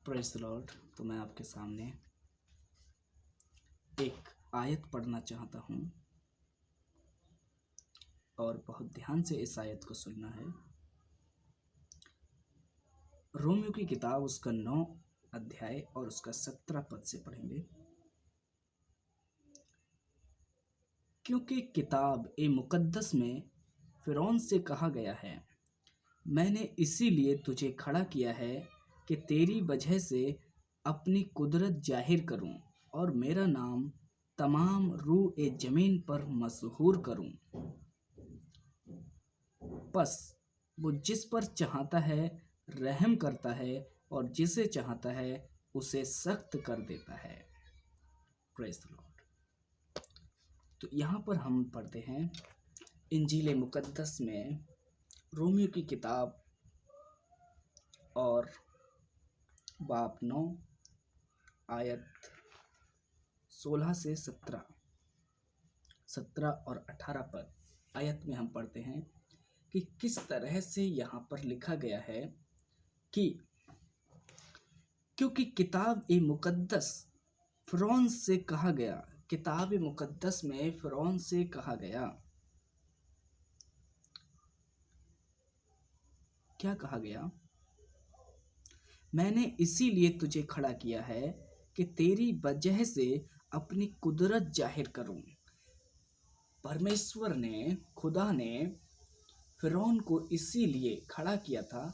Praise the Lord. तो मैं आपके सामने एक आयत पढ़ना चाहता हूँ और बहुत ध्यान से इस आयत को सुनना है। रोमियो की किताब उसका 9 अध्याय और उसका 17 पद से पढ़ेंगे। क्योंकि किताब ए मुकद्दस में फ़िरौन से कहा गया है, मैंने इसीलिए तुझे खड़ा किया है कि तेरी वजह से अपनी कुदरत जाहिर करूं और मेरा नाम तमाम रूह ए ज़मीन पर मशहूर करूं। बस वो जिस पर चाहता है रहम करता है और जिसे चाहता है उसे सख्त कर देता है। Praise the Lord. तो यहाँ पर हम पढ़ते हैं इंजील मुकद्दस में रोमियो की किताब और बाब 9 आयत 16 से 17 और 18 पद आयत में हम पढ़ते हैं कि किस तरह से यहाँ पर लिखा गया है कि क्योंकि किताब ए मुकद्दस फ़िरौन से कहा गया, किताब ए मुकद्दस में फ़िरौन से कहा गया, क्या कहा गया? मैंने इसीलिए तुझे खड़ा किया है कि तेरी वजह से अपनी कुदरत जाहिर करूं। परमेश्वर ने, खुदा ने फ़िरौन को इसीलिए खड़ा किया था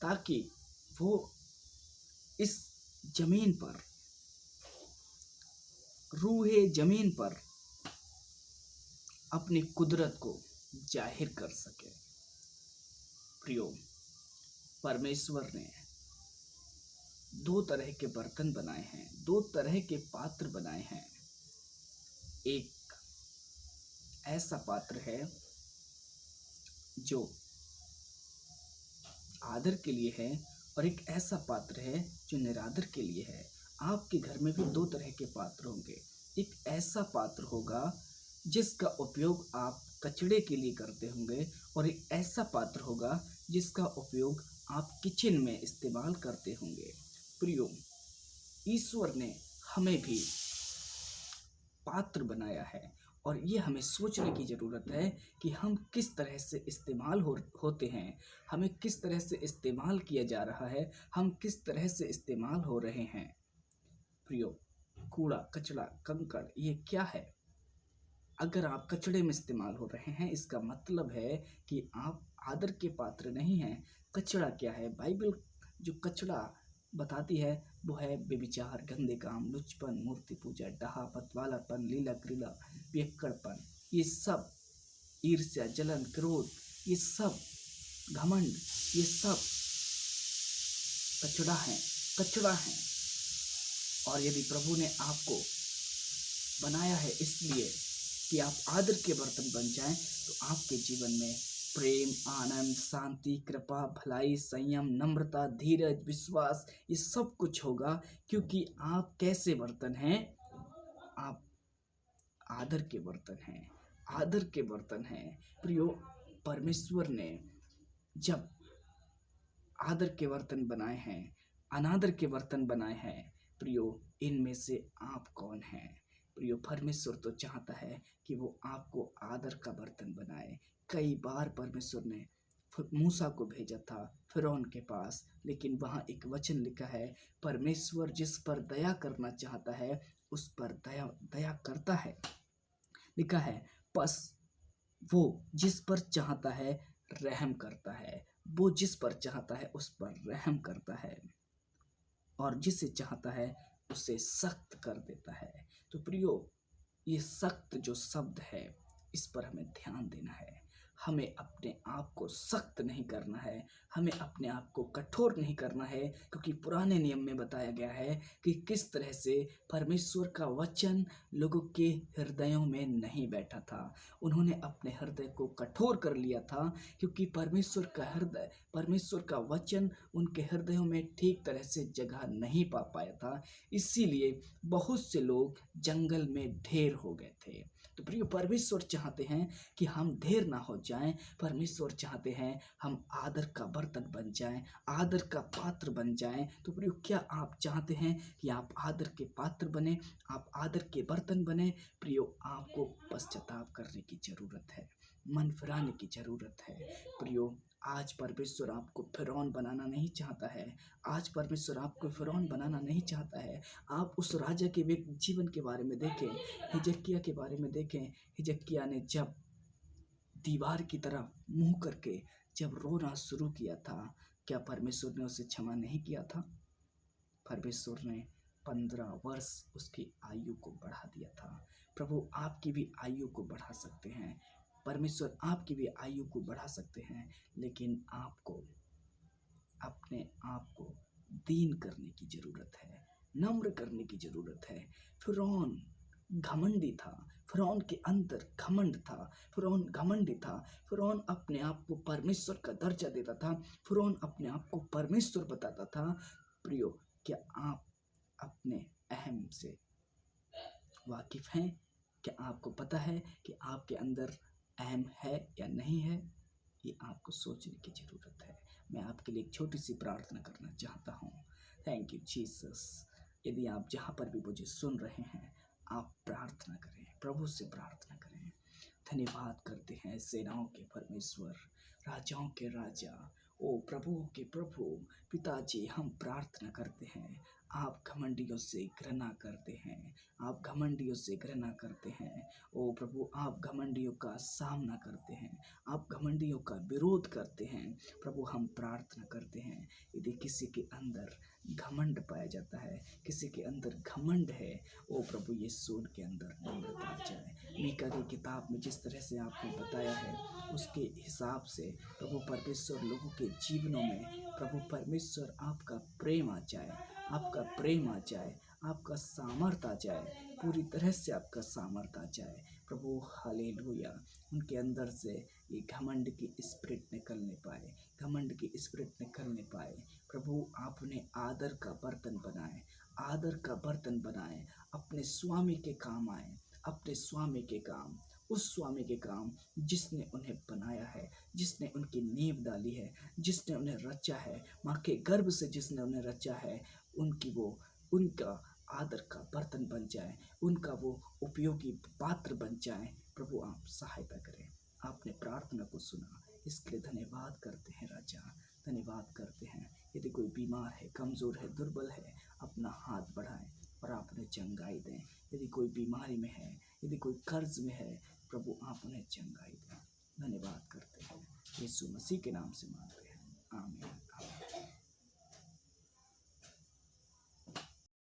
ताकि वो इस जमीन पर, रूहे जमीन पर अपनी कुदरत को जाहिर कर सके। प्रियो, परमेश्वर ने 2 तरह के बर्तन बनाए हैं, 2 तरह के पात्र बनाए हैं। एक ऐसा पात्र है जो आदर के लिए है और एक ऐसा पात्र है जो निरादर के लिए है। आपके घर में भी 2 तरह के पात्र होंगे। एक ऐसा पात्र होगा जिसका उपयोग आप कचड़े के लिए करते होंगे और एक ऐसा पात्र होगा जिसका उपयोग आप किचन में इस्तेमाल करते होंगे। प्रियो, ईश्वर ने हमें भी पात्र बनाया है और ये हमें सोचने की ज़रूरत है कि हम किस तरह से इस्तेमाल होते हैं, हमें किस तरह से इस्तेमाल किया जा रहा है, हम किस तरह से इस्तेमाल हो रहे हैं। प्रियो, कूड़ा, कचरा, कंकड़ ये क्या है? अगर आप कचड़े में इस्तेमाल हो रहे हैं, इसका मतलब है कि आप आदर के पात्र नहीं हैं। कचड़ा क्या है? बाइबल जो कचड़ा बताती है वो है व्यभिचार, गंदे काम, लुचपन, मूर्ति पूजा, डहा, मतवालापन, लीला क्रीड़ा, पियक्कड़पन, ये सब, ईर्ष्या, जलन, क्रोध, ये सब, घमंड, ये सब कचड़ा है। और यदि प्रभु ने आपको बनाया है इसलिए कि आप आदर के बर्तन बन जाएं, तो आपके जीवन में प्रेम, आनंद, शांति, कृपा, भलाई, संयम, नम्रता, धीरज, विश्वास ये सब कुछ होगा। क्योंकि आप कैसे बर्तन हैं? आप आदर के बर्तन हैं, आदर के बर्तन हैं। प्रियो, परमेश्वर ने जब आदर के बर्तन बनाए हैं, अनादर के बर्तन बनाए हैं, प्रियो इनमें से आप कौन हैं? प्रियो, परमेश्वर तो चाहता है कि वो आपको आदर का बर्तन बनाए। कई बार परमेश्वर ने मूसा को भेजा था फ़िरौन के पास, लेकिन वहाँ एक वचन लिखा है, परमेश्वर जिस पर दया करना चाहता है उस पर दया करता है। लिखा है, बस वो जिस पर चाहता है रहम करता है, वो जिस पर चाहता है उस पर रहम करता है और जिसे चाहता है उसे सख्त कर देता है। तो प्रियो, ये सख्त जो शब्द है इस पर हमें ध्यान देना है। हमें अपने आप को सख्त नहीं करना है, हमें अपने आप को कठोर नहीं करना है, क्योंकि पुराने नियम में बताया गया है कि किस तरह से परमेश्वर का वचन लोगों के हृदयों में नहीं बैठा था। उन्होंने अपने हृदय को कठोर कर लिया था, क्योंकि परमेश्वर का वचन उनके हृदयों में ठीक तरह से जगह नहीं पा पाया था। इसीलिए बहुत से लोग जंगल में ढेर हो गए थे। तो प्रिय, परमेश्वर चाहते हैं कि हम ढेर ना हो जाएं। परमेश्वर चाहते हैं हम आदर का बर्तन बन जाएं, आदर का पात्र बन जाएं। तो प्रियो, क्या आप चाहते हैं कि आप आदर के पात्र बने, आप आदर के बर्तन बने? प्रियो, आपको पश्चाताप करने की जरूरत है, मन फिराने की जरूरत है। प्रियो, आज परमेश्वर आपको फिरौन बनाना नहीं चाहता है। आज परमेश्वर आपको फिरौन बनाना नहीं चाहता है। आप उस राजा के जीवन के बारे में देखें, हिजकिय्याह के बारे में देखें। हिजकिय्याह ने जब दीवार की तरफ मुंह करके जब रोना शुरू किया था, क्या परमेश्वर ने उसे क्षमा नहीं किया था? परमेश्वर ने 15 वर्ष उसकी आयु को बढ़ा दिया था। प्रभु आपकी भी आयु को बढ़ा सकते हैं, परमेश्वर आपकी भी आयु को बढ़ा सकते हैं, लेकिन आपको अपने आप को दीन करने की जरूरत है, नम्र करने की जरूरत है। फिरौन घमंडी था, फिरौन के अंदर घमंड था, फिरौन घमंडी था, फिरौन अपने आप को परमेश्वर का दर्जा देता था, फिरौन अपने आप को परमेश्वर बताता था। प्रियो, क्या आप अपने अहम से वाकिफ हैं? क्या आपको पता है कि आपके अंदर अहम है या नहीं है? ये आपको सोचने की ज़रूरत है। मैं आपके लिए एक छोटी सी प्रार्थना करना चाहता हूँ। Thank you Jesus. यदि आप जहाँ पर भी मुझे सुन रहे हैं, आप प्रार्थना करें, प्रभु से प्रार्थना करें। धन्यवाद करते हैं सेनाओं के परमेश्वर, राजाओं के राजा, ओ प्रभुओं के प्रभु, पिताजी, हम प्रार्थना करते हैं। आप घमंडियों से घृणा करते हैं, आप घमंडियों से घृणा करते हैं। ओ प्रभु, आप घमंडियों का सामना करते हैं, आप घमंडियों का विरोध करते हैं। प्रभु, हम प्रार्थना करते हैं, यदि किसी के अंदर घमंड पाया जाता है, किसी के अंदर घमंड है, ओ प्रभु यीशु के अंदर नम्रता आ जाए। मीका की किताब में जिस तरह से आपने बताया है, उसके हिसाब से प्रभु परमेश्वर लोगों के जीवनों में, प्रभु परमेश्वर आपका प्रेम आ जाए, आपका प्रेम आ जाए, आपका सामर्थ आ जाए, पूरी तरह से आपका सामर्थ आ जाए। प्रभु हालेलुया, उनके अंदर से ये घमंड की स्पिरिट निकलने पाए, घमंड की स्पिरिट निकलने पाए। प्रभु, आपने आदर का बर्तन बनाए, आदर का बर्तन बनाए, अपने स्वामी के काम आए, अपने स्वामी के काम, उस स्वामी के काम जिसने उन्हें बनाया है, जिसने उनकी नींव डाली है, जिसने उन्हें रचा है, माँ के गर्भ से जिसने उन्हें रचा है, उनका आदर का बर्तन बन जाए, उनका वो उपयोगी पात्र बन जाए। प्रभु, आप सहायता करें। आपने प्रार्थना को सुना, इसके लिए धन्यवाद करते हैं राजा, धन्यवाद करते हैं। यदि कोई बीमार है, कमज़ोर है, दुर्बल है, अपना हाथ बढ़ाएं और आप उन्हें चंगाई दें। यदि कोई बीमारी में है, यदि कोई कर्ज में है, प्रभु आप उन्हें चंगाई दें। धन्यवाद करते हैं, यीशु मसीह के नाम से मांगते हैं।